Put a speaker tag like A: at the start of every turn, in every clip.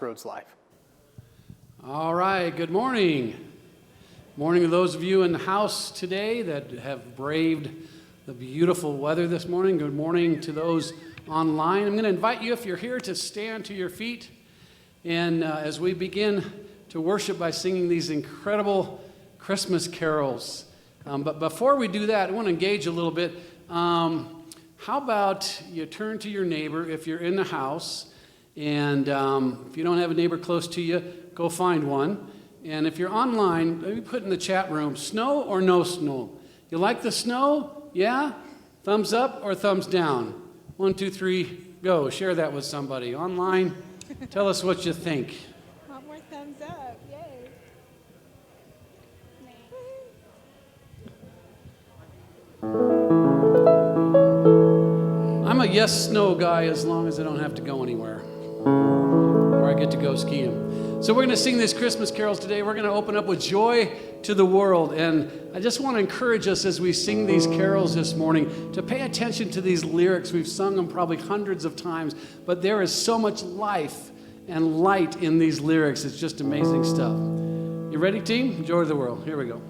A: Roads Live.
B: All right, good morning. Morning to those of you in the house today that have braved the beautiful weather this morning. Good morning to those online. I'm going to invite you, if you're here, to stand to your feet. And as we begin to worship by singing these incredible Christmas carols. But before we do that, I want to engage a little bit. How about you turn to your neighbor if you're in the house, and if you don't have a neighbor close to you, go find one. And if you're online, maybe put in the chat room, snow or no snow? You like the snow? Yeah? Thumbs up or thumbs down? 1, 2, 3, go. Share that with somebody. Online, tell us what you think.
C: Want more thumbs up. Yay.
B: I'm a yes snow guy as long as I don't have to go anywhere, or I get to go skiing. So we're going to sing these Christmas carols today. We're going to open up with Joy to the World. And I just want to encourage us as we sing these carols this morning to pay attention to these lyrics. We've sung them probably hundreds of times, but there is so much life and light in these lyrics. It's just amazing stuff. You ready, team? Joy to the World. Here we go.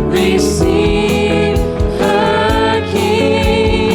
D: Receive her King.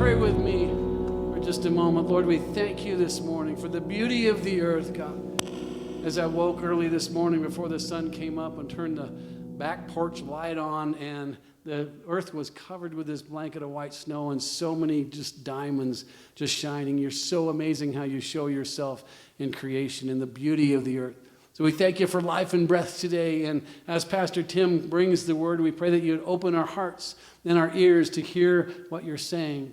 B: pray with me for just a moment? Lord, we thank you this morning for the beauty of the earth, God. As I woke early this morning before the sun came up and turned the back porch light on, and the earth was covered with this blanket of white snow and so many just diamonds just shining. You're so amazing how you show yourself in creation and the beauty of the earth. So we thank you for life and breath today. And as Pastor Tim brings the word, we pray that you'd open our hearts and our ears to hear what you're saying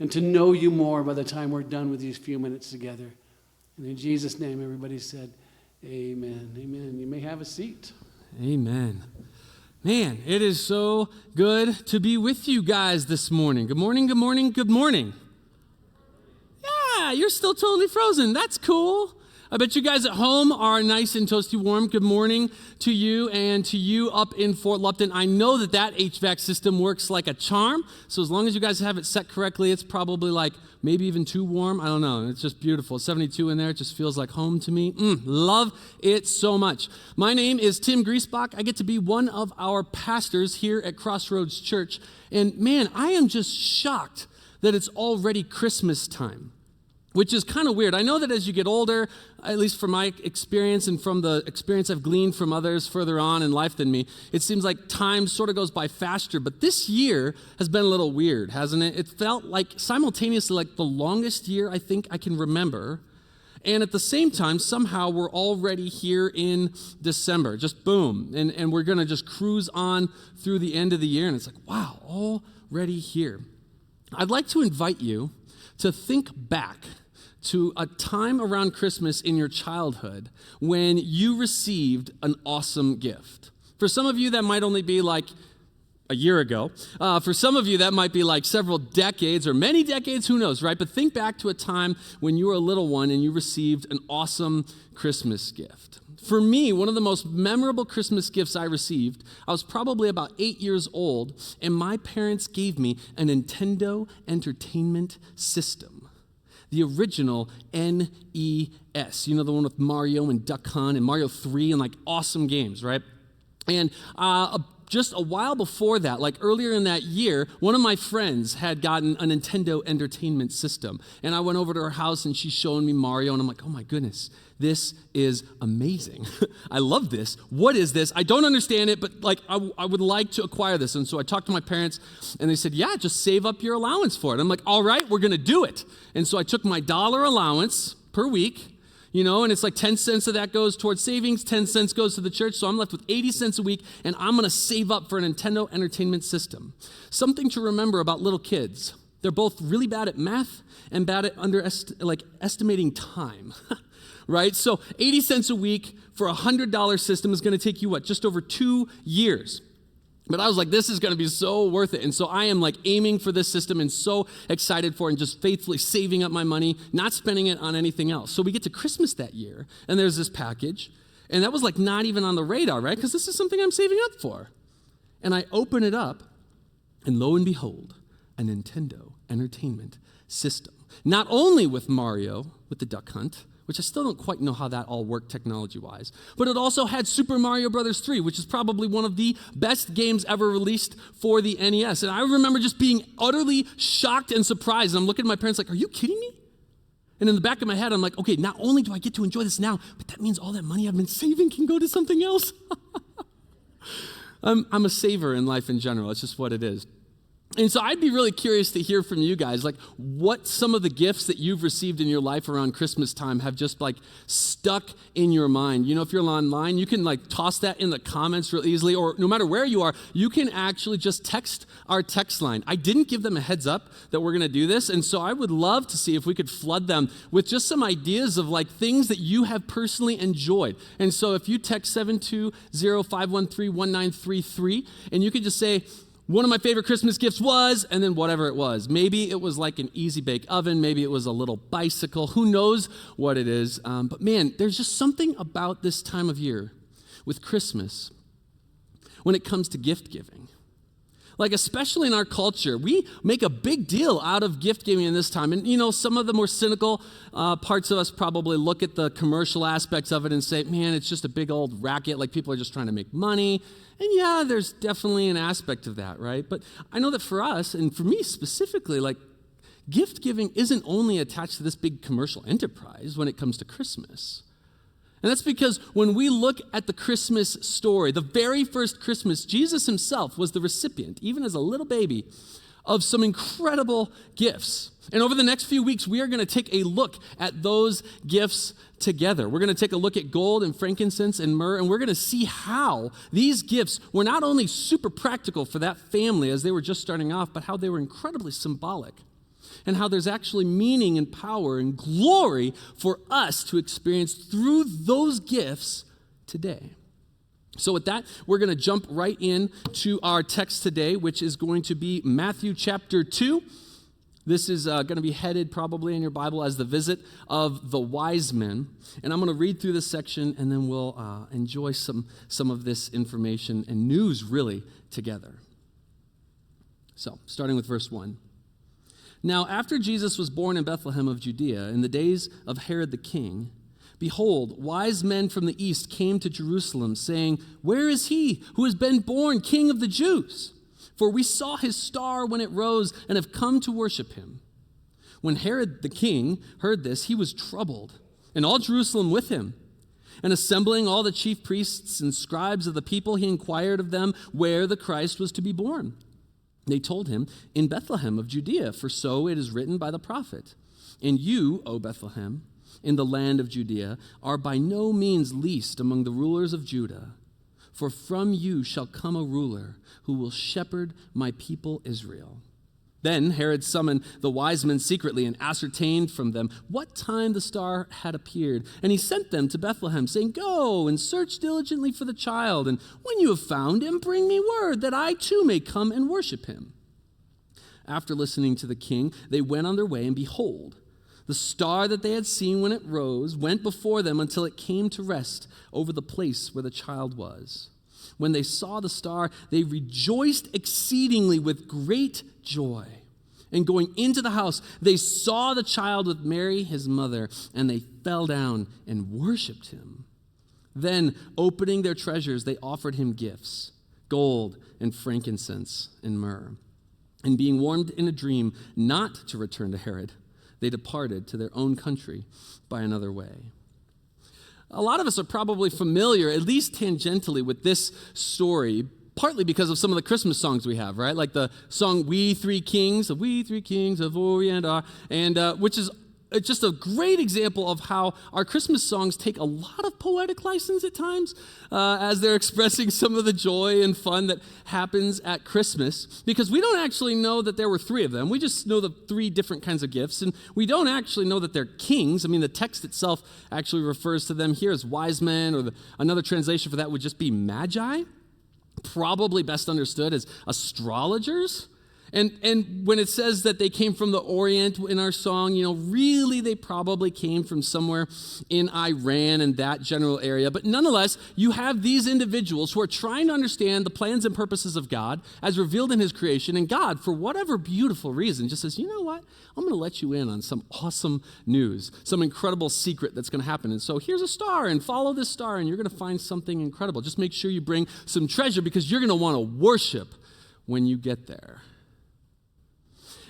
B: and to know you more by the time we're done with these few minutes together. And in Jesus' name, everybody said, amen. Amen. You may have a seat.
A: Amen. Man, it is so good to be with you guys this morning. Good morning, good morning, good morning. Yeah, you're still totally frozen. That's cool. I bet you guys at home are nice and toasty warm. Good morning to you and to you up in Fort Lupton. I know that HVAC system works like a charm. So as long as you guys have it set correctly, it's probably like maybe even too warm. I don't know. It's just beautiful. 72 in there. It just feels like home to me. Love it so much. My name is Tim Griesbach. I get to be one of our pastors here at Crossroads Church. And man, I am just shocked that it's already Christmas time, which is kind of weird. I know that as you get older, at least from my experience and from the experience I've gleaned from others further on in life than me, it seems like time sort of goes by faster. But this year has been a little weird, hasn't it? It felt like simultaneously like the longest year I think I can remember. And at the same time, somehow we're already here in December. Just boom. And we're going to just cruise on through the end of the year. And it's like, wow, already here. I'd like to invite you to think back to a time around Christmas in your childhood when you received an awesome gift. For some of you, that might only be like a year ago. For some of you, that might be like several decades or many decades, who knows, right? But think back to a time when you were a little one and you received an awesome Christmas gift. For me, one of the most memorable Christmas gifts I received, I was probably about 8 years old, and my parents gave me a Nintendo Entertainment System. The original NES, you know, the one with Mario and Duck Hunt and Mario 3 and like awesome games, right? And just a while before that, like earlier in that year, one of my friends had gotten a Nintendo Entertainment System. And I went over to her house and she's showing me Mario, and I'm like, oh my goodness, this is amazing. I love this. What is this? I don't understand it, but like I would like to acquire this. And so I talked to my parents and they said, yeah, just save up your allowance for it. I'm like, all right, we're going to do it. And so I took my $1 allowance per week, you know, and it's like 10 cents of that goes towards savings, 10 cents goes to the church, so I'm left with 80 cents a week, and I'm going to save up for a Nintendo Entertainment System. Something to remember about little kids. They're both really bad at math and bad at estimating time, right? So 80 cents a week for a $100 system is going to take you, just over 2 years. But I was like, this is going to be so worth it. And so I am like aiming for this system and so excited for it and just faithfully saving up my money, not spending it on anything else. So we get to Christmas that year and there's this package, and that was like not even on the radar, right? Because this is something I'm saving up for. And I open it up, and lo and behold, a Nintendo Entertainment System. Not only with Mario, with the Duck Hunt, which I still don't quite know how that all worked technology-wise. But it also had Super Mario Bros. 3, which is probably one of the best games ever released for the NES. And I remember just being utterly shocked and surprised. And I'm looking at my parents like, are you kidding me? And in the back of my head, I'm like, okay, not only do I get to enjoy this now, but that means all that money I've been saving can go to something else. I'm a saver in life in general. It's just what it is. And so I'd be really curious to hear from you guys, like what some of the gifts that you've received in your life around Christmas time have just like stuck in your mind. You know, if you're online, you can like toss that in the comments real easily, or no matter where you are, you can actually just text our text line. I didn't give them a heads up that we're going to do this, and so I would love to see if we could flood them with just some ideas of like things that you have personally enjoyed. And so if you text 720-513-1933, and you could just say, one of my favorite Christmas gifts was, and then whatever it was. Maybe it was like an easy bake oven. Maybe it was a little bicycle. Who knows what it is? But man, there's just something about this time of year with Christmas when it comes to gift giving. Like, especially in our culture, we make a big deal out of gift giving in this time. And, you know, some of the more cynical parts of us probably look at the commercial aspects of it and say, man, it's just a big old racket. Like, people are just trying to make money. And yeah, there's definitely an aspect of that, right? But I know that for us, and for me specifically, like, gift giving isn't only attached to this big commercial enterprise when it comes to Christmas. And that's because when we look at the Christmas story, the very first Christmas, Jesus himself was the recipient, even as a little baby, of some incredible gifts. And over the next few weeks, we are going to take a look at those gifts together. We're going to take a look at gold and frankincense and myrrh, and we're going to see how these gifts were not only super practical for that family as they were just starting off, but how they were incredibly symbolic, and how there's actually meaning and power and glory for us to experience through those gifts today. So with that, we're going to jump right in to our text today, which is going to be Matthew chapter 2. This is going to be headed probably in your Bible as the visit of the wise men. And I'm going to read through this section, and then we'll enjoy some of this information and news really together. So, starting with verse 1. Now, after Jesus was born in Bethlehem of Judea, in the days of Herod the king, behold, wise men from the east came to Jerusalem, saying, "Where is he who has been born King of the Jews? For we saw his star when it rose and have come to worship him." When Herod the king heard this, he was troubled, and all Jerusalem with him. And assembling all the chief priests and scribes of the people, he inquired of them where the Christ was to be born. They told him, "In Bethlehem of Judea, for so it is written by the prophet. And you, O Bethlehem, in the land of Judea, are by no means least among the rulers of Judah. For from you shall come a ruler who will shepherd my people Israel." Then Herod summoned the wise men secretly and ascertained from them what time the star had appeared. And he sent them to Bethlehem, saying, "Go and search diligently for the child, and when you have found him, bring me word, that I too may come and worship him." After listening to the king, they went on their way, and behold, the star that they had seen when it rose went before them until it came to rest over the place where the child was. When they saw the star, they rejoiced exceedingly with great joy. And going into the house, they saw the child with Mary, his mother, and they fell down and worshiped him. Then, opening their treasures, they offered him gifts, gold and frankincense and myrrh. And being warned in a dream not to return to Herod, they departed to their own country by another way. A lot of us are probably familiar, at least tangentially, with this story, partly because of some of the Christmas songs we have, right? Like the song "We Three Kings" of Orient are, and which is just a great example of how our Christmas songs take a lot of poetic license at times as they're expressing some of the joy and fun that happens at Christmas, because we don't actually know that there were three of them. We just know the three different kinds of gifts, and we don't actually know that they're kings. I mean, the text itself actually refers to them here as wise men, or another translation for that would just be magi, probably best understood as astrologers. And when it says that they came from the Orient in our song, really they probably came from somewhere in Iran and that general area. But nonetheless, you have these individuals who are trying to understand the plans and purposes of God as revealed in his creation. And God, for whatever beautiful reason, just says, "You know what? I'm going to let you in on some awesome news, some incredible secret that's going to happen. And so here's a star, and follow this star, and you're going to find something incredible. Just make sure you bring some treasure, because you're going to want to worship when you get there."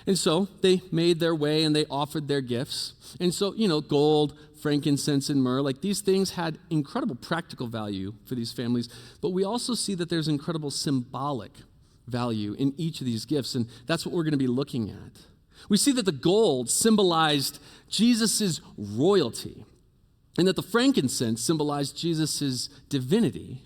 A: And so they made their way and they offered their gifts. And so, gold, frankincense, and myrrh, like these things had incredible practical value for these families. But we also see that there's incredible symbolic value in each of these gifts. And that's what we're going to be looking at. We see that the gold symbolized Jesus' royalty, and that the frankincense symbolized Jesus' divinity,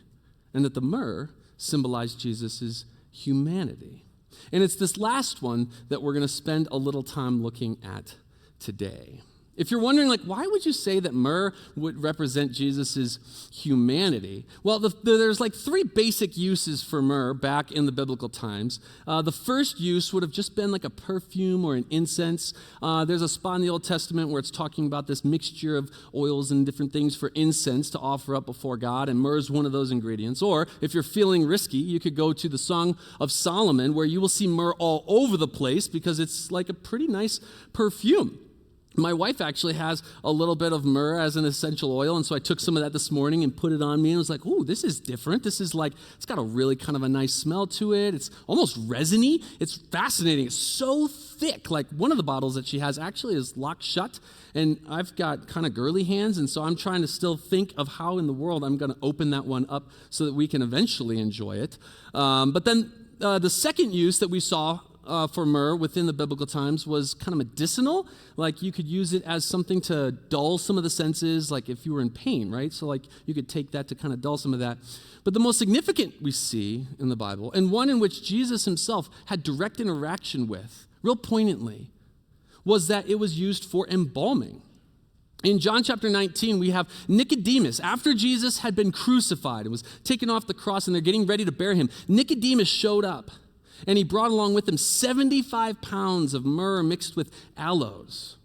A: and that the myrrh symbolized Jesus' humanity. And it's this last one that we're going to spend a little time looking at today. If you're wondering, why would you say that myrrh would represent Jesus' humanity? Well, there's three basic uses for myrrh back in the biblical times. The first use would have just been like a perfume or an incense. There's a spot in the Old Testament where it's talking about this mixture of oils and different things for incense to offer up before God, and myrrh is one of those ingredients. Or if you're feeling risky, you could go to the Song of Solomon, where you will see myrrh all over the place because it's like a pretty nice perfume. My wife actually has a little bit of myrrh as an essential oil, and so I took some of that this morning and put it on me, and I was like, ooh, this is different. This is like, it's got a really kind of a nice smell to it. It's almost resiny. It's fascinating. It's so thick. Like one of the bottles that she has actually is locked shut, and I've got kind of girly hands, and so I'm trying to still think of how in the world I'm going to open that one up so that we can eventually enjoy it. But then the second use that we saw for myrrh within the biblical times was kind of medicinal. Like you could use it as something to dull some of the senses, like if you were in pain, right? So like you could take that to kind of dull some of that. But the most significant we see in the Bible, and one in which Jesus himself had direct interaction with, real poignantly, was that it was used for embalming. In John chapter 19, we have Nicodemus. After Jesus had been crucified and was taken off the cross and they're getting ready to bury him, Nicodemus showed up. And he brought along with him 75 pounds of myrrh mixed with aloes.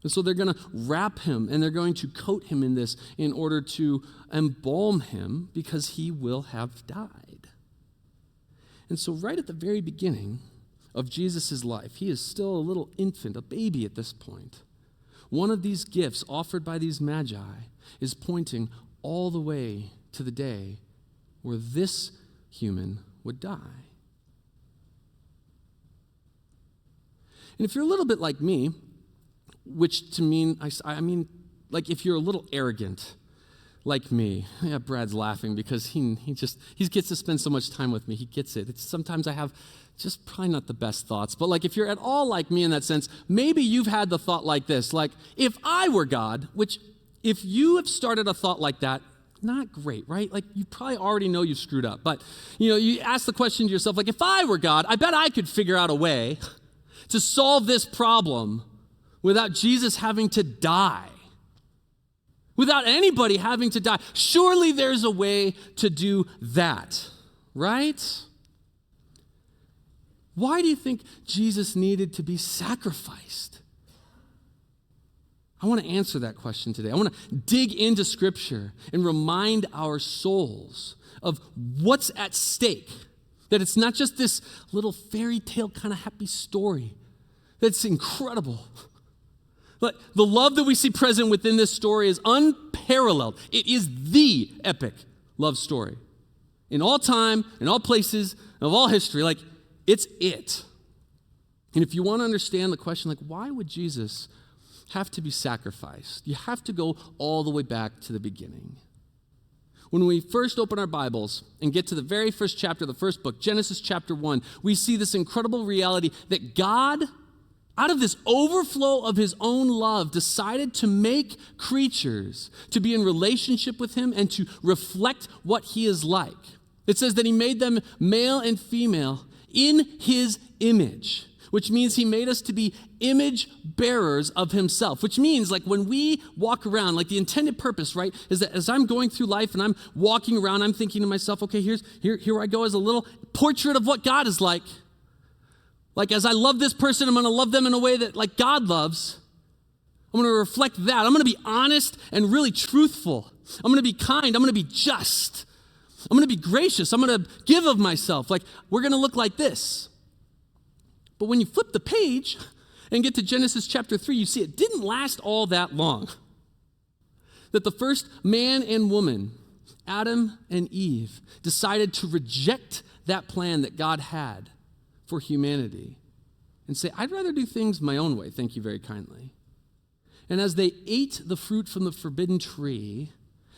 A: And so they're going to wrap him and they're going to coat him in this in order to embalm him because he will have died. And so right at the very beginning of Jesus' life, he is still a little infant, a baby at this point. One of these gifts offered by these magi is pointing all the way to the day where this human would die. And if you're a little bit like me, which to mean, I mean, like if you're a little arrogant like me, yeah, Brad's laughing because he gets to spend so much time with me. He gets it. Sometimes I have just probably not the best thoughts, but like if you're at all like me in that sense, maybe you've had the thought like this, like if I were God, which if you have started a thought like that, not great, right? Like you probably already know you've screwed up, but you ask the question to yourself, like if I were God, I bet I could figure out a way to solve this problem without Jesus having to die, without anybody having to die. Surely there's a way to do that, right? Why do you think Jesus needed to be sacrificed? I want to answer that question today. I want to dig into Scripture and remind our souls of what's at stake. That it's not just this little fairy tale kind of happy story. That's incredible. But the love that we see present within this story is unparalleled. It is the epic love story. In all time, in all places, of all history, like it's it. And if you want to understand the question, like why would Jesus have to be sacrificed? You have to go all the way back to the beginning. When we first open our Bibles and get to the very first chapter of the first book, Genesis chapter 1, we see this incredible reality that God, out of this overflow of his own love, decided to make creatures to be in relationship with him and to reflect what he is like. It says that he made them male and female in his image, which means he made us to be image bearers of himself, which means like when we walk around, like the intended purpose, right, is that as I'm going through life and I'm walking around, I'm thinking to myself, okay, here I go as a little portrait of what God is like. Like as I love this person, I'm going to love them in a way that like God loves. I'm going to reflect that. I'm going to be honest and really truthful. I'm going to be kind. I'm going to be just. I'm going to be gracious. I'm going to give of myself. Like we're going to look like this. But when you flip the page and get to Genesis chapter 3, you see it didn't last all that long. That the first man and woman, Adam and Eve, decided to reject that plan that God had for humanity and say, I'd rather do things my own way, thank you very kindly. And as they ate the fruit from the forbidden tree,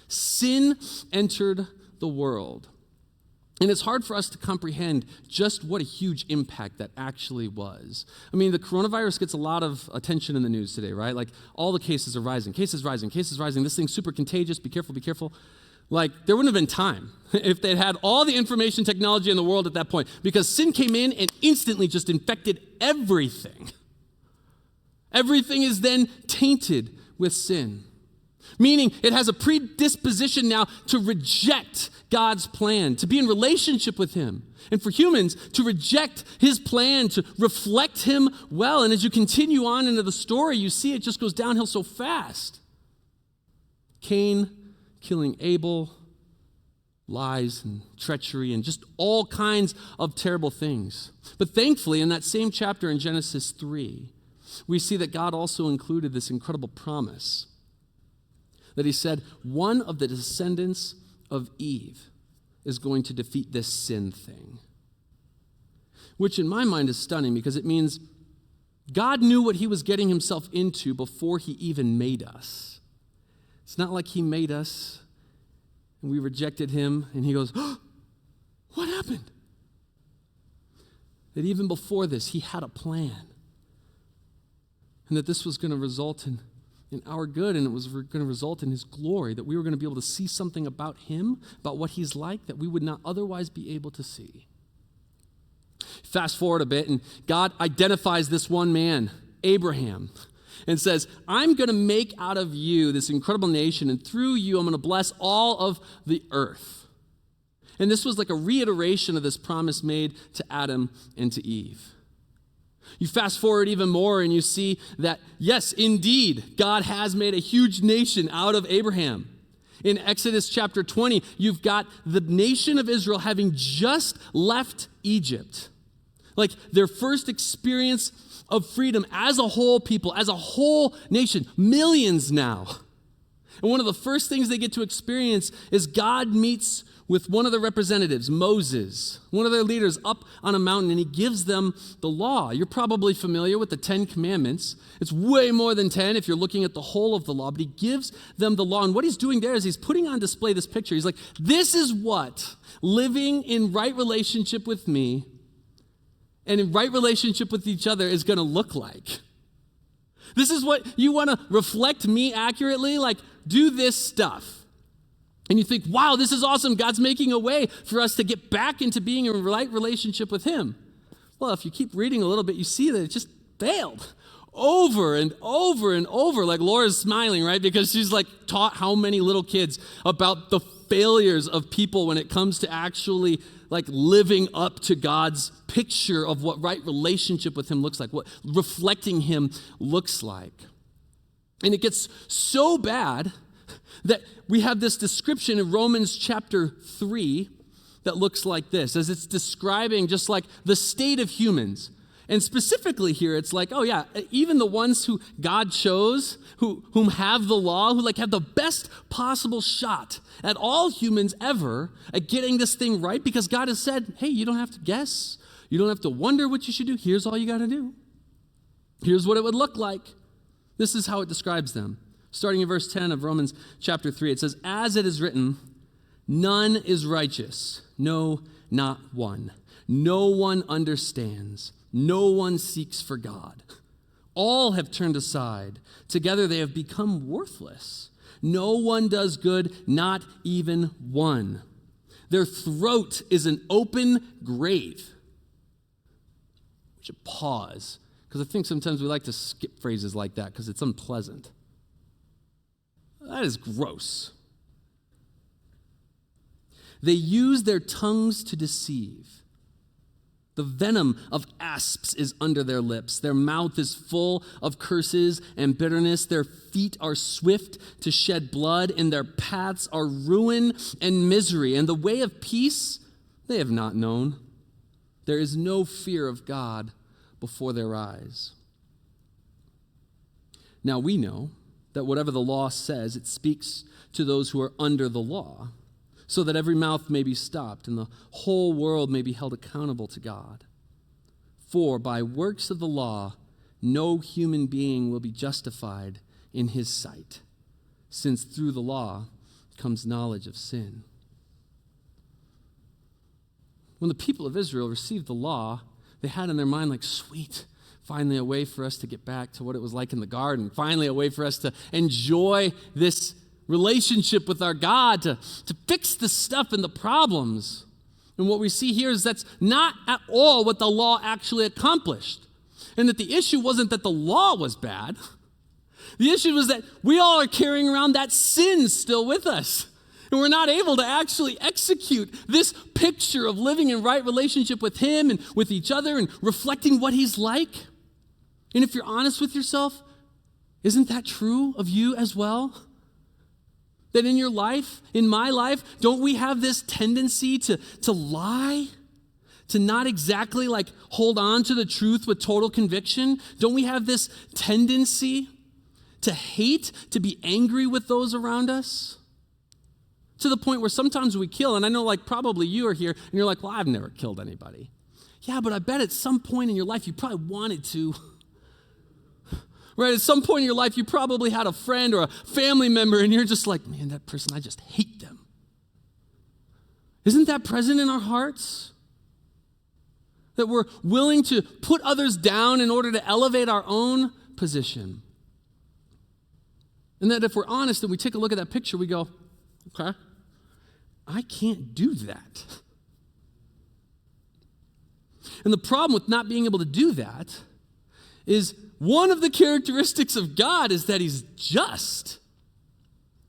A: sin entered the world. And it's hard for us to comprehend just what a huge impact that actually was. I mean, the coronavirus gets a lot of attention in the news today, right? Like all the cases are rising, cases rising, cases rising. This thing's super contagious. Be careful, be careful. Like there wouldn't have been time if they'd had all the information technology in the world at that point, because sin came in and instantly just infected everything. Everything is then tainted with sin. Meaning it has a predisposition now to reject God's plan, to be in relationship with him. And for humans to reject his plan, to reflect him well. And as you continue on into the story, you see it just goes downhill so fast. Cain killing Abel, lies and treachery and just all kinds of terrible things. But thankfully, in that same chapter in Genesis 3, we see that God also included this incredible promise that he said, one of the descendants of Eve is going to defeat this sin thing. Which in my mind is stunning because it means God knew what he was getting himself into before he even made us. It's not like he made us and we rejected him and he goes, oh, what happened? That even before this, he had a plan. And that this was going to result in our good, and it was going to result in his glory, that we were going to be able to see something about him, about what he's like, that we would not otherwise be able to see. Fast forward a bit, and God identifies this one man, Abraham, and says, I'm going to make out of you this incredible nation, and through you I'm going to bless all of the earth. And this was like a reiteration of this promise made to Adam and to Eve. You fast forward even more and you see that, yes, indeed, God has made a huge nation out of Abraham. In Exodus chapter 20, you've got the nation of Israel having just left Egypt. Like their first experience of freedom as a whole people, as a whole nation, millions now. And one of the first things they get to experience is God meets with one of the representatives, Moses, one of their leaders, up on a mountain, and he gives them the law. You're probably familiar with the 10 Commandments. It's way more than 10 if you're looking at the whole of the law, but he gives them the law. And what he's doing there is he's putting on display this picture. He's like, this is what living in right relationship with me and in right relationship with each other is going to look like. This is what you want to reflect me accurately, like do this stuff. And you think, wow, this is awesome. God's making a way for us to get back into being in a right relationship with him. Well, if you keep reading a little bit, you see that it just failed over and over and over. Like Laura's smiling, right? Because she's like taught how many little kids about the failures of people when it comes to actually like living up to God's picture of what right relationship with him looks like, what reflecting him looks like. And it gets so bad that we have this description in Romans chapter 3 that looks like this, as it's describing just like the state of humans. And specifically here, it's like, oh yeah, even the ones who God chose, whom have the law, who like have the best possible shot at all humans ever at getting this thing right, because God has said, hey, you don't have to guess. You don't have to wonder what you should do. Here's all you got to do. Here's what it would look like. This is how it describes them. Starting in verse 10 of Romans chapter 3, it says, as it is written, none is righteous, no, not one. No one understands. No one seeks for God. All have turned aside. Together they have become worthless. No one does good, not even one. Their throat is an open grave. We should pause, because I think sometimes we like to skip phrases like that because it's unpleasant. That is gross. They use their tongues to deceive. The venom of asps is under their lips. Their mouth is full of curses and bitterness. Their feet are swift to shed blood, and their paths are ruin and misery. And the way of peace they have not known. There is no fear of God before their eyes. Now we know that whatever the law says, it speaks to those who are under the law, so that every mouth may be stopped and the whole world may be held accountable to God. For by works of the law, no human being will be justified in his sight, since through the law comes knowledge of sin. When the people of Israel received the law, they had in their mind like, sweet, finally a way for us to get back to what it was like in the garden. Finally a way for us to enjoy this relationship with our God, to fix the stuff and the problems. And what we see here is that's not at all what the law actually accomplished. And that the issue wasn't that the law was bad. The issue was that we all are carrying around that sin still with us. And we're not able to actually execute this picture of living in right relationship with him and with each other and reflecting what he's like. And if you're honest with yourself, isn't that true of you as well? That in your life, in my life, don't we have this tendency to lie, to not exactly like hold on to the truth with total conviction? Don't we have this tendency to hate, to be angry with those around us? To the point where sometimes we kill, and I know like probably you are here, and you're like, well, I've never killed anybody. Yeah, but I bet at some point in your life you probably wanted to. Right, at some point in your life you probably had a friend or a family member, and you're just like, man, that person, I just hate them. Isn't that present in our hearts? That we're willing to put others down in order to elevate our own position. And that if we're honest and we take a look at that picture, we go, okay, I can't do that. And the problem with not being able to do that is one of the characteristics of God is that he's just.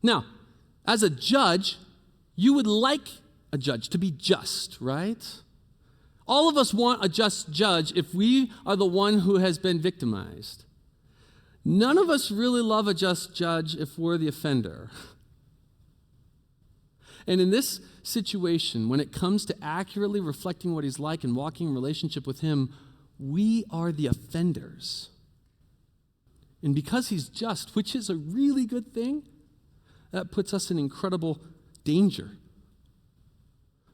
A: Now, as a judge, you would like a judge to be just, right? All of us want a just judge if we are the one who has been victimized. None of us really love a just judge if we're the offender. And in this situation, when it comes to accurately reflecting what he's like and walking in relationship with him, we are the offenders. And because he's just, which is a really good thing, that puts us in incredible danger.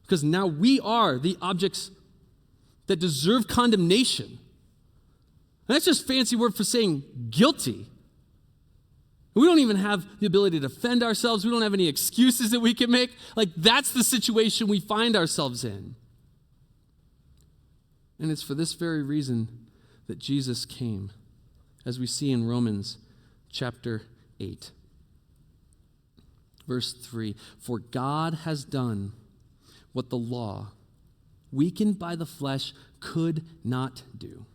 A: Because now we are the objects that deserve condemnation. And that's just a fancy word for saying guilty. We don't even have the ability to defend ourselves. We don't have any excuses that we can make. Like, that's the situation we find ourselves in. And it's for this very reason that Jesus came, as we see in Romans chapter 8. Verse 3, for God has done what the law, weakened by the flesh, could not do.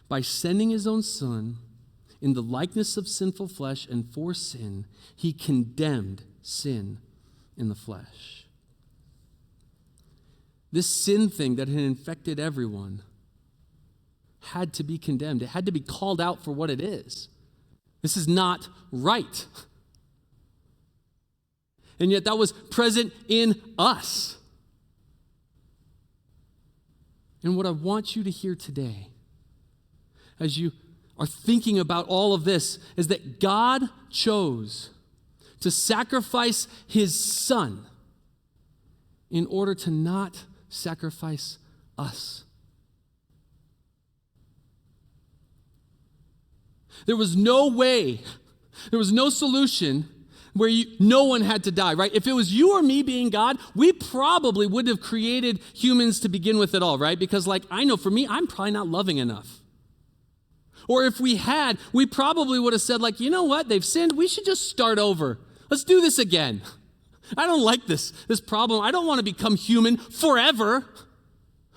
A: By sending his own Son in the likeness of sinful flesh and for sin, he condemned sin in the flesh. This sin thing that had infected everyone had to be condemned. It had to be called out for what it is. This is not right. And yet that was present in us. And what I want you to hear today, as you are thinking about all of this, is that God chose to sacrifice his Son in order to not sacrifice us. There was no way, there was no solution where no one had to die, right? If it was you or me being God, we probably wouldn't have created humans to begin with at all, right? Because like, I know for me, I'm probably not loving enough. Or if we had, we probably would have said like, you know what? They've sinned. We should just start over. Let's do this again. I don't like this problem. I don't want to become human forever.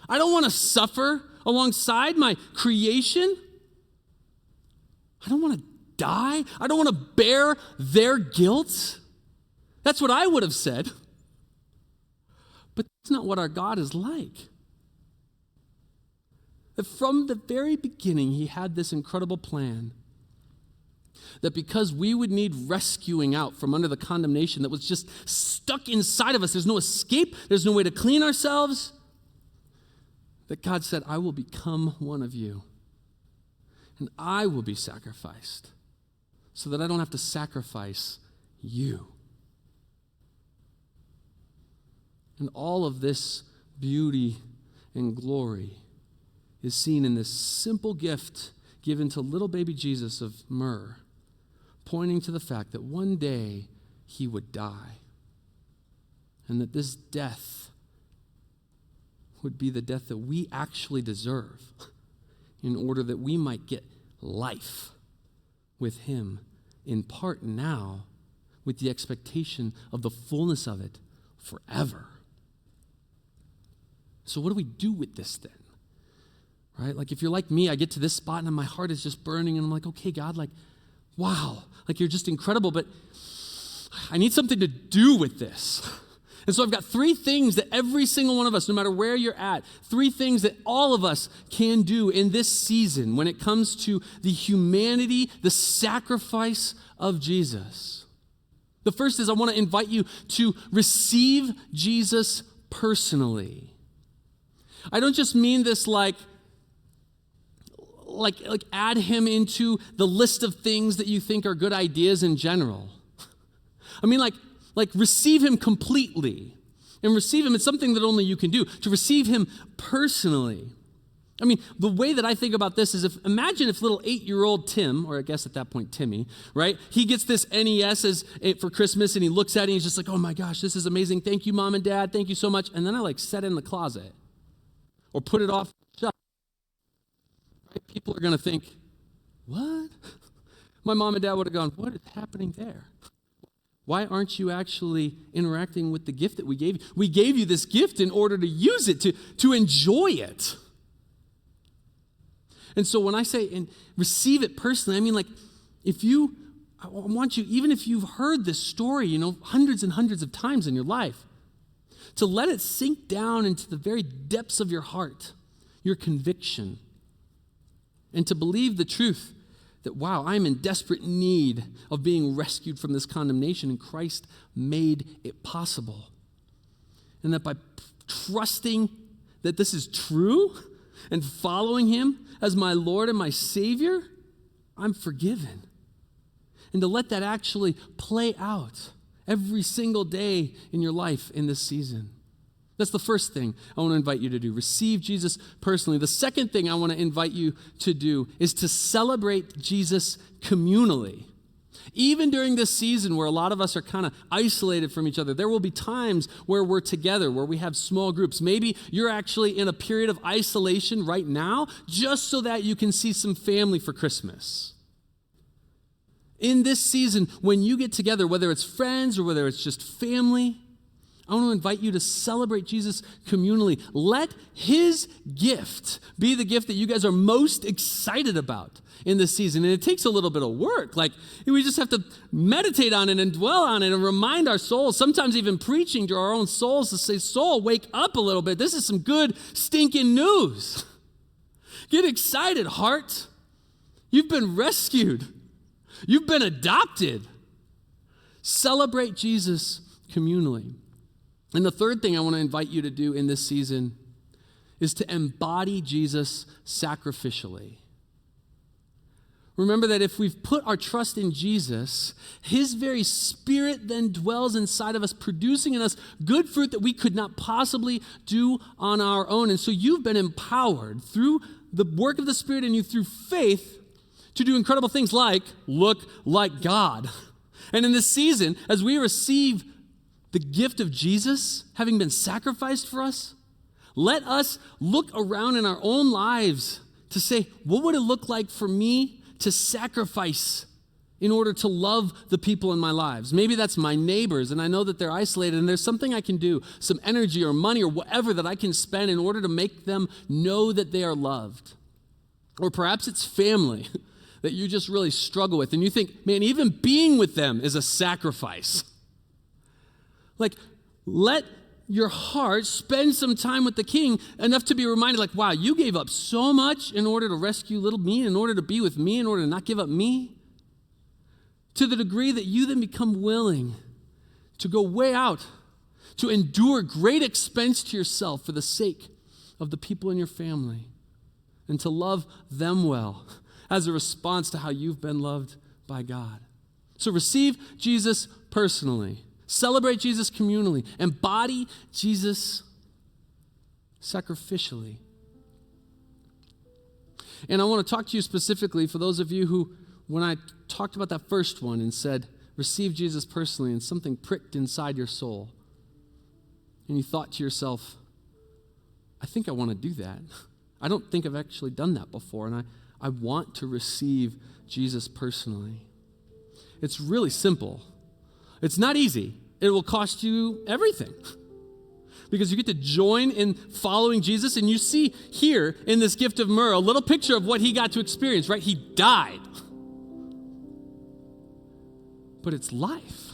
A: I don't want to suffer alongside my creation. I don't want to die. I don't want to bear their guilt. That's what I would have said. But that's not what our God is like. That from the very beginning, he had this incredible plan that because we would need rescuing out from under the condemnation that was just stuck inside of us, there's no escape, there's no way to clean ourselves, that God said, I will become one of you, and I will be sacrificed so that I don't have to sacrifice you. And all of this beauty and glory is seen in this simple gift given to little baby Jesus of myrrh, pointing to the fact that one day he would die, and that this death would be the death that we actually deserve in order that we might get life with him, in part now, with the expectation of the fullness of it forever. So what do we do with this then? Right? Like if you're like me, I get to this spot and my heart is just burning and I'm like, okay, God, like, wow, like you're just incredible, but I need something to do with this. And so I've got 3 things that every single one of us, no matter where you're at, 3 things that all of us can do in this season when it comes to the humanity, the sacrifice of Jesus. The first is I want to invite you to receive Jesus personally. I don't just mean this like add him into the list of things that you think are good ideas in general. I mean like receive him completely. And receive him is something that only you can do, to receive him personally. I mean, the way that I think about this is imagine if little 8-year-old Tim, or I guess at that point Timmy, right? He gets this NES for Christmas and he looks at it and he's just like, oh my gosh, this is amazing. Thank you, Mom and Dad. Thank you so much. And then I set it in the closet or put it off the shelf. Right? People are going to think, what? My mom and dad would have gone, what is happening there? Why aren't you actually interacting with the gift that we gave you? We gave you this gift in order to use it, to enjoy it. And so when I say and receive it personally, I mean I want you, even if you've heard this story, hundreds and hundreds of times in your life, to let it sink down into the very depths of your heart, your conviction, and to believe the truth that, wow, I'm in desperate need of being rescued from this condemnation, and Christ made it possible. And that by trusting that this is true and following him as my Lord and my Savior, I'm forgiven. And to let that actually play out every single day in your life in this season. That's the first thing I want to invite you to do. Receive Jesus personally. The second thing I want to invite you to do is to celebrate Jesus communally. Even during this season where a lot of us are kind of isolated from each other, there will be times where we're together, where we have small groups. Maybe you're actually in a period of isolation right now just so that you can see some family for Christmas. In this season, when you get together, whether it's friends or whether it's just family, I want to invite you to celebrate Jesus communally. Let his gift be the gift that you guys are most excited about in this season. And it takes a little bit of work. We just have to meditate on it and dwell on it and remind our souls, sometimes even preaching to our own souls to say, soul, wake up a little bit. This is some good stinking news. Get excited, heart. You've been rescued. You've been adopted. Celebrate Jesus communally. And the third thing I want to invite you to do in this season is to embody Jesus sacrificially. Remember that if we've put our trust in Jesus, his very Spirit then dwells inside of us, producing in us good fruit that we could not possibly do on our own. And so you've been empowered through the work of the Spirit in you, through faith, to do incredible things like look like God. And in this season, as we receive the gift of Jesus having been sacrificed for us, let us look around in our own lives to say, what would it look like for me to sacrifice in order to love the people in my lives? Maybe that's my neighbors, and I know that they're isolated, and there's something I can do, some energy or money or whatever that I can spend in order to make them know that they are loved. Or perhaps it's family that you just really struggle with, and you think, man, even being with them is a sacrifice. Let your heart spend some time with the King enough to be reminded, wow, you gave up so much in order to rescue little me, in order to be with me, in order to not give up me. To the degree that you then become willing to go way out, to endure great expense to yourself for the sake of the people in your family, and to love them well as a response to how you've been loved by God. So receive Jesus personally. Celebrate Jesus communally. Embody Jesus sacrificially. And I want to talk to you specifically for those of you who, when I talked about that first one and said, receive Jesus personally, and something pricked inside your soul, and you thought to yourself, I think I want to do that. I don't think I've actually done that before, and I want to receive Jesus personally. It's really simple. It's not easy. It will cost you everything because you get to join in following Jesus. And you see here in this gift of myrrh a little picture of what he got to experience, right? He died. But it's life.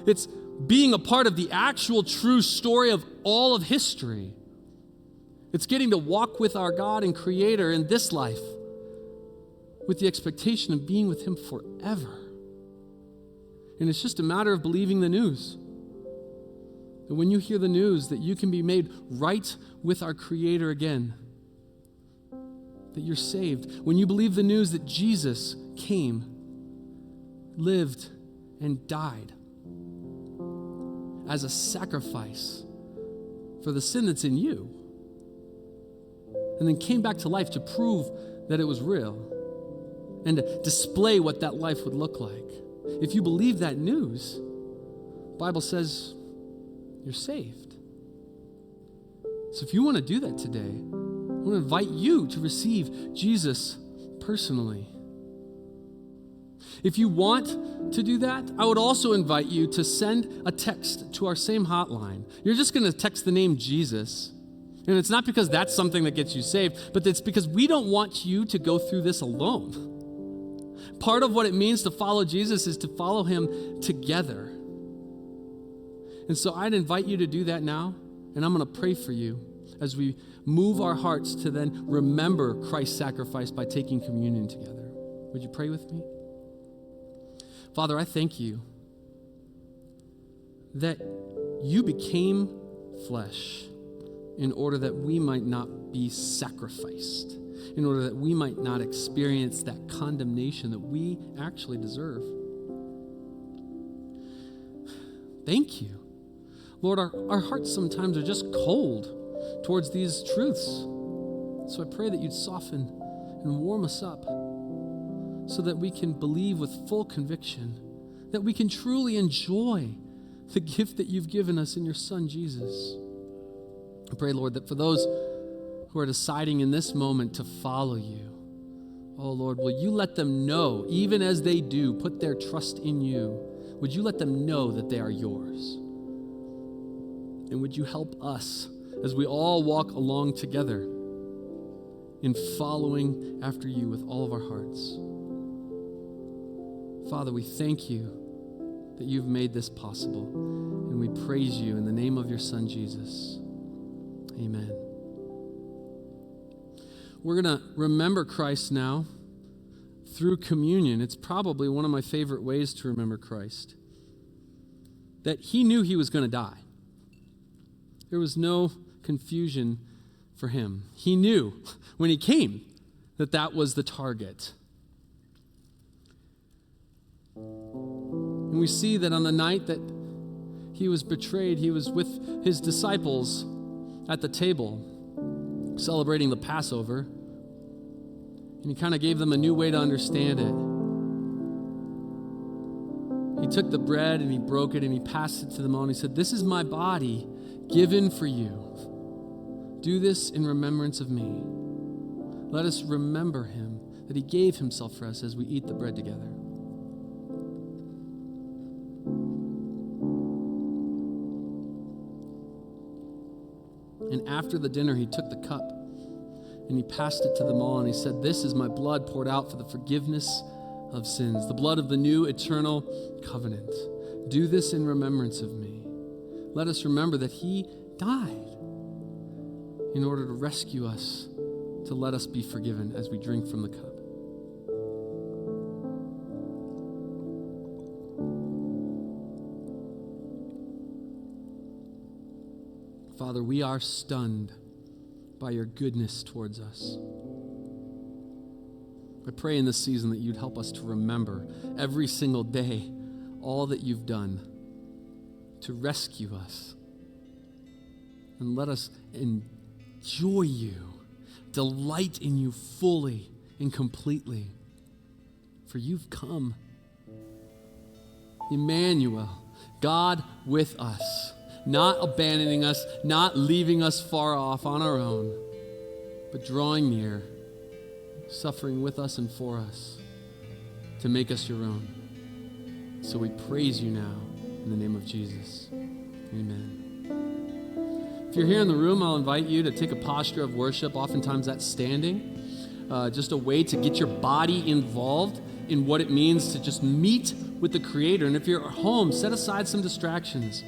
A: It's being a part of the actual true story of all of history. It's getting to walk with our God and Creator in this life with the expectation of being with him forever. And it's just a matter of believing the news. That when you hear the news that you can be made right with our Creator again, that you're saved. When you believe the news that Jesus came, lived, and died as a sacrifice for the sin that's in you, and then came back to life to prove that it was real and to display what that life would look like. If you believe that news, the Bible says you're saved. So if you want to do that today, I want to invite you to receive Jesus personally. If you want to do that, I would also invite you to send a text to our same hotline. You're just going to text the name Jesus. And it's not because that's something that gets you saved, but it's because we don't want you to go through this alone. Part of what it means to follow Jesus is to follow him together. And so I'd invite you to do that now, and I'm going to pray for you as we move our hearts to then remember Christ's sacrifice by taking communion together. Would you pray with me? Father, I thank you that you became flesh in order that we might not be sacrificed, in order that we might not experience that condemnation that we actually deserve. Thank you. Lord, our hearts sometimes are just cold towards these truths. So I pray that you'd soften and warm us up so that we can believe with full conviction, that we can truly enjoy the gift that you've given us in your Son, Jesus. I pray, Lord, that for those who are deciding in this moment to follow you, oh, Lord, will you let them know, even as they do, put their trust in you, would you let them know that they are yours? And would you help us as we all walk along together in following after you with all of our hearts? Father, we thank you that you've made this possible, and we praise you in the name of your Son, Jesus. Amen. We're going to remember Christ now through communion. It's probably one of my favorite ways to remember Christ. That he knew he was going to die. There was no confusion for him. He knew when he came that that was the target. And we see that on the night that he was betrayed, he was with his disciples at the table celebrating the Passover. And he kind of gave them a new way to understand it. He took the bread and he broke it and he passed it to them all and he said, "This is my body given for you. Do this in remembrance of me." Let us remember him, that he gave himself for us as we eat the bread together. And after the dinner, he took the cup and he passed it to them all and he said, "This is my blood poured out for the forgiveness of sins, the blood of the new eternal covenant. Do this in remembrance of me." Let us remember that he died in order to rescue us, to let us be forgiven as we drink from the cup. Father, we are stunned by your goodness towards us. I pray in this season that you'd help us to remember every single day all that you've done to rescue us. And let us enjoy you, delight in you fully and completely. For you've come. Emmanuel, God with us, not abandoning us, not leaving us far off on our own, but drawing near, suffering with us and for us to make us your own. So we praise you now in the name of Jesus. Amen. If you're here in the room, I'll invite you to take a posture of worship. Oftentimes that's standing, just a way to get your body involved in what it means to just meet with the Creator. And if you're at home, set aside some distractions.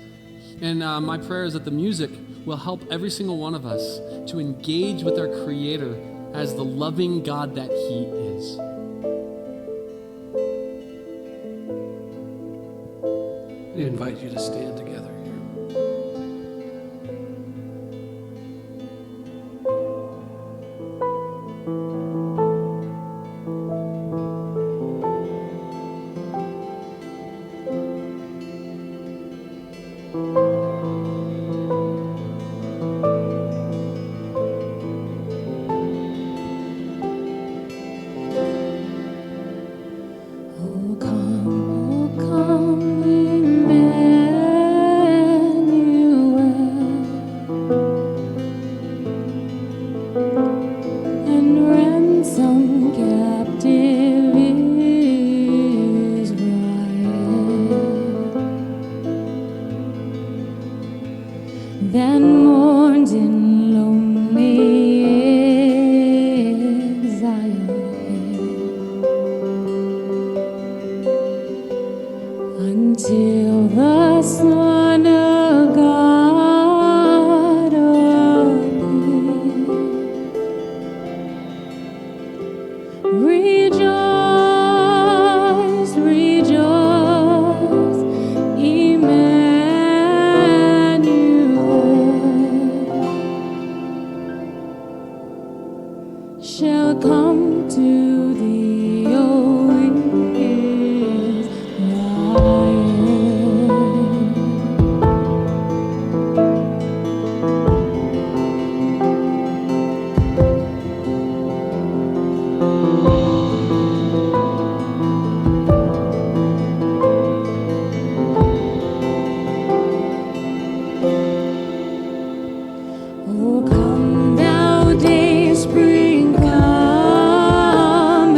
A: And my prayer is that the music will help every single one of us to engage with our Creator as the loving God that he is.
B: I invite you to stand together here.
D: Rejoice, rejoice, Emmanuel shall come to thee, O Oh, come thou day spring, come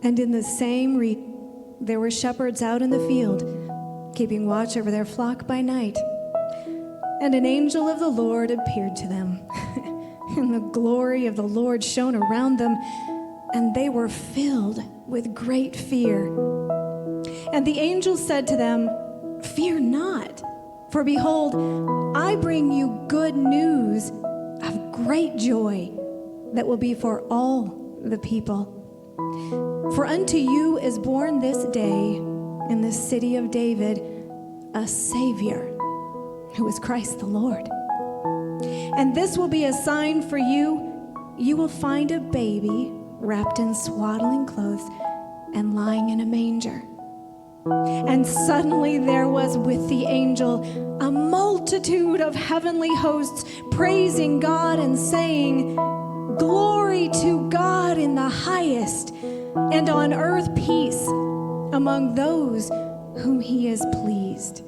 E: And in the same region, there were shepherds out in the field, keeping watch over their flock by night. And an angel of the Lord appeared to them, and the glory of the Lord shone around them, and they were filled with great fear. And the angel said to them, "Fear not, for behold, I bring you good news of great joy that will be for all the people. For unto you is born this day in the city of David a Savior, who is Christ the Lord. And this will be a sign for you. You will find a baby wrapped in swaddling clothes and lying in a manger." And suddenly there was with the angel a multitude of heavenly hosts praising God and saying, "Glory to God in the highest, and on earth peace among those whom he is pleased."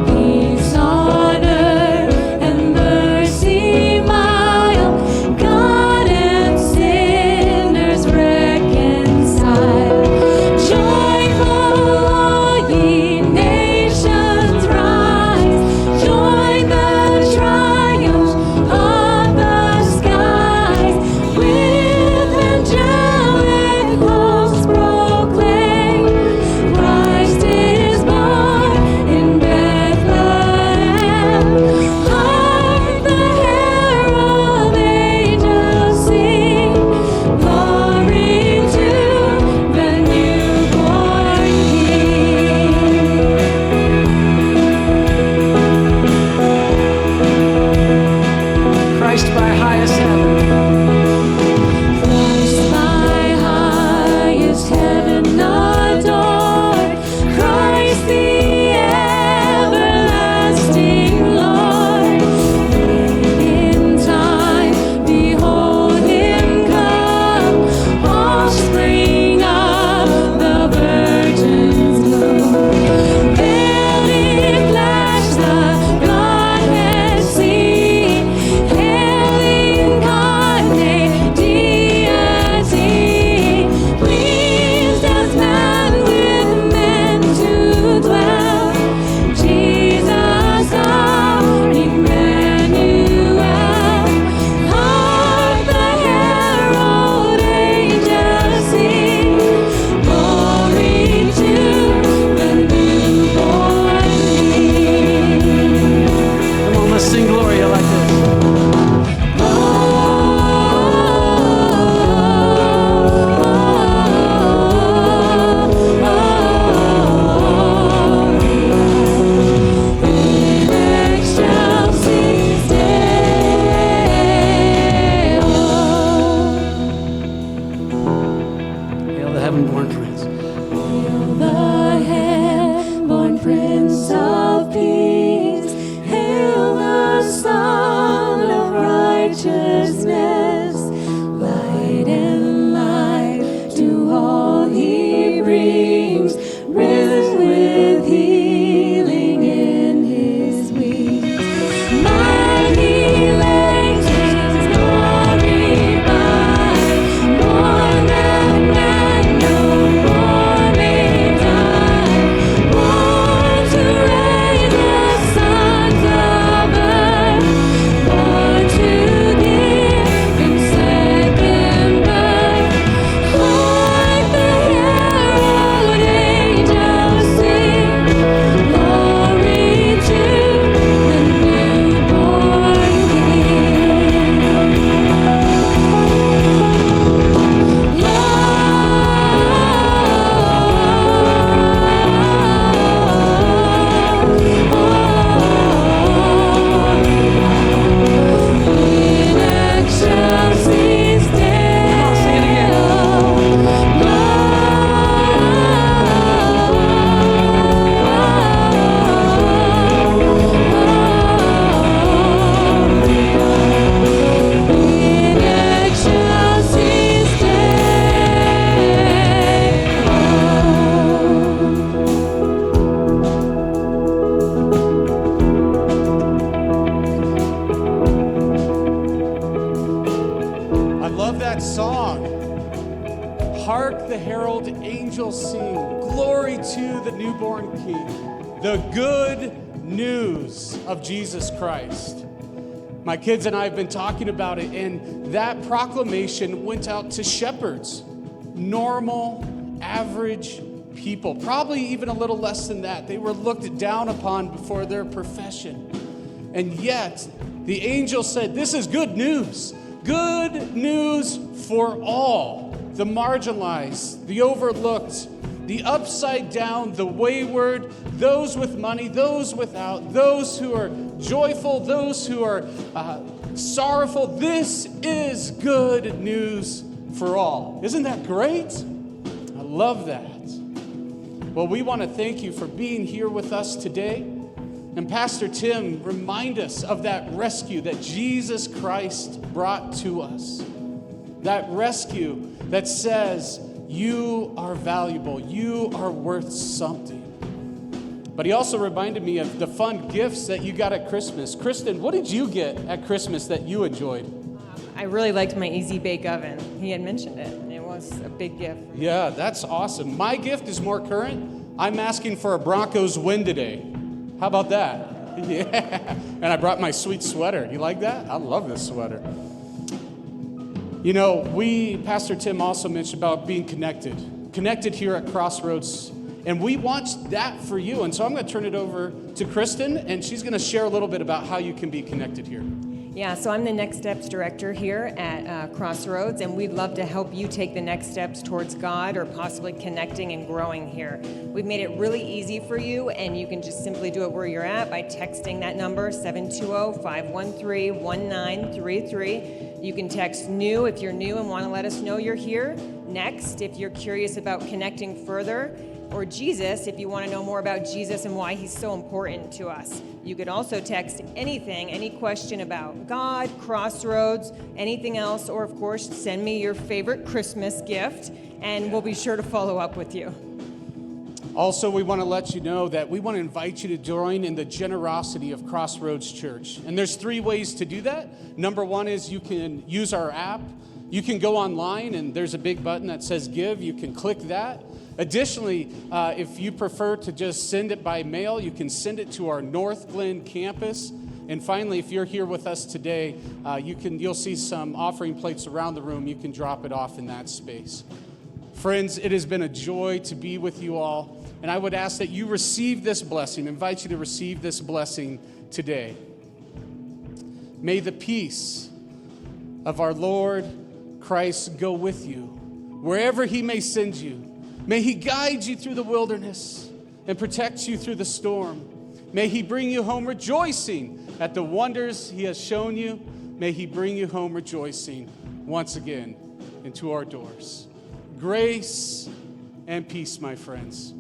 D: Peace on earth and mercy mild.
F: that song. Hark the herald angels sing, glory to the newborn King. The good news of Jesus Christ. My kids and I have been talking about it, and that proclamation went out to shepherds, normal, average people, probably even a little less than that. They were looked down upon for their profession. And yet, the angel said, this is good news for all, the marginalized, the overlooked, the upside down, the wayward, those with money, those without, those who are joyful, those who are sorrowful. This is good news for all. Isn't that great? I love that. Well, we want to thank you for being here with us today. And Pastor Tim, remind us of that rescue that Jesus Christ brought to us. That rescue that says, you are valuable, you are worth something. But he also reminded me of the fun gifts that you got at Christmas. Kristen, what did you get at Christmas that you enjoyed?
G: I really liked my Easy Bake Oven. He had mentioned it, and it was a big gift.
F: Yeah, that's awesome. My gift is more current. I'm asking for a Broncos win today. How about that? Yeah. And I brought my sweet sweater. You like that? I love this sweater. You know, Pastor Tim also mentioned about being connected here at Crossroads. And we want that for you. And so I'm going to turn it over to Kristen, and she's going to share a little bit about how you can be connected here.
G: Yeah, so I'm the Next Steps Director here at Crossroads, and we'd love to help you take the next steps towards God or possibly connecting and growing here. We've made it really easy for you, and you can just simply do it where you're at by texting that number, 720-513-1933. You can text NEW if you're new and want to let us know you're here. Next, if you're curious about connecting further. Or Jesus, if you want to know more about Jesus and why he's so important to us. You could also text anything, any question about God, Crossroads, anything else, or of course, send me your favorite Christmas gift, and we'll be sure to follow up with you.
F: Also, we want to let you know that we want to invite you to join in the generosity of Crossroads Church. And there's 3 ways to do that. Number 1 is you can use our app. You can go online, and there's a big button that says Give. You can click that. Additionally, if you prefer to just send it by mail, you can send it to our North Glen campus. And finally, if you're here with us today, you'll see some offering plates around the room. You can drop it off in that space. Friends, it has been a joy to be with you all. And I would ask that you receive this blessing, invite you to receive this blessing today. May the peace of our Lord Christ go with you, wherever he may send you. May he guide you through the wilderness and protect you through the storm. May he bring you home rejoicing at the wonders he has shown you. May he bring you home rejoicing once again into our doors. Grace and peace, my friends.